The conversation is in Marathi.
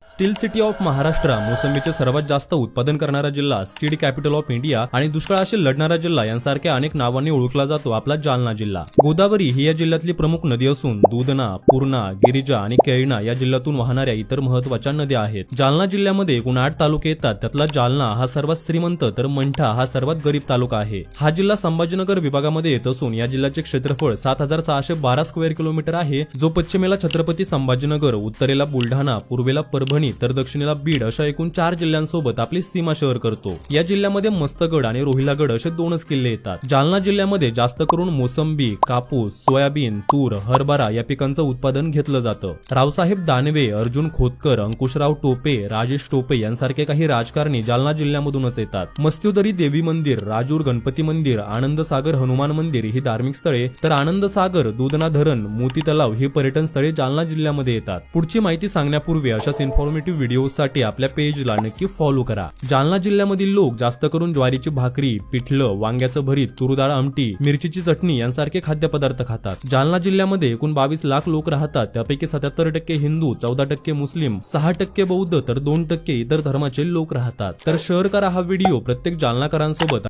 स्टील सिटी ऑफ महाराष्ट्र, मोसंबीचे सर्वात जास्त उत्पादन करणारा जिल्हा, सीड कॅपिटल ऑफ इंडिया आणि दुष्काळाशी लढणारा जिल्हा यांसारख्या अनेक नावांनी ओळखला जातो आपला जालना जिल्हा. गोदावरी ही या जिल्ह्यातली प्रमुख नदी असून दूधना, पूर्णा, गिरिजा आणि केळणा या जिल्ह्यातून वाहणाऱ्या इतर महत्त्वाच्या नद्या आहेत. जालना जिल्ह्यामध्ये एकूण 8 तालुके येतात. त्यातला जालना हा सर्वात श्रीमंत तर मंठा हा सर्वात गरीब तालुका आहे. हा जिल्हा संभाजीनगर विभागामध्ये येत असून या जिल्ह्याचे क्षेत्रफळ 7612 स्क्वेअर किलोमीटर आहे, जो पश्चिमेला छत्रपती संभाजीनगर, उत्तरेला बुलढाणा, पूर्वेला परभणी तर दक्षिणेला बीड अशा एकूण 4 जिल्ह्यांसोबत आपली सीमा शहर करतो. या जिल्ह्यामध्ये मस्तगड आणि रोहिलागड असे 2च किल्ले येतात. जालना जिल्ह्यामध्ये जास्त करून मोसंबी, कापूस, सोयाबीन, तूर, हरभरा या पिकांचं उत्पादन घेतलं जातं. रावसाहेब दानवे, अर्जुन खोतकर, अंकुशराव टोपे, राजेश टोपे यांसारखे काही राजकारणी जालना जिल्ह्यामधूनच येतात. मस्त्योदरी देवी मंदिर, राजूर गणपती मंदिर, आनंद सागर हनुमान मंदिर ही धार्मिक स्थळे तर आनंद सागर, दूधना धरण, मोती तलाव ही पर्यटन स्थळे जालना जिल्ह्यामध्ये येतात. पुढची माहिती सांगण्यापूर्वी अशाच इन्फॉर्मेटिव्ह व्हिडिओसाठी आपल्या पेजला नक्की फॉलो करा. जालना जिल्ह्यामधील लोक जास्त करून ज्वारीची भाकरी, पिठलं, वांग्याचं भरीत, तुरडाळ आमटी, मिरचीची चटणी यांसारखे खाद्यपदार्थ खातात. जालना जिल्ह्यामध्ये एकूण 22 लाख लोक राहतात. त्यापैकी 77% हिंदू, 14% मुस्लिम, 6% बौद्ध तर 2% इतर धर्माचे लोक राहतात. तर शेअर करा हा व्हिडिओ प्रत्येक जालनाकरांसोबत.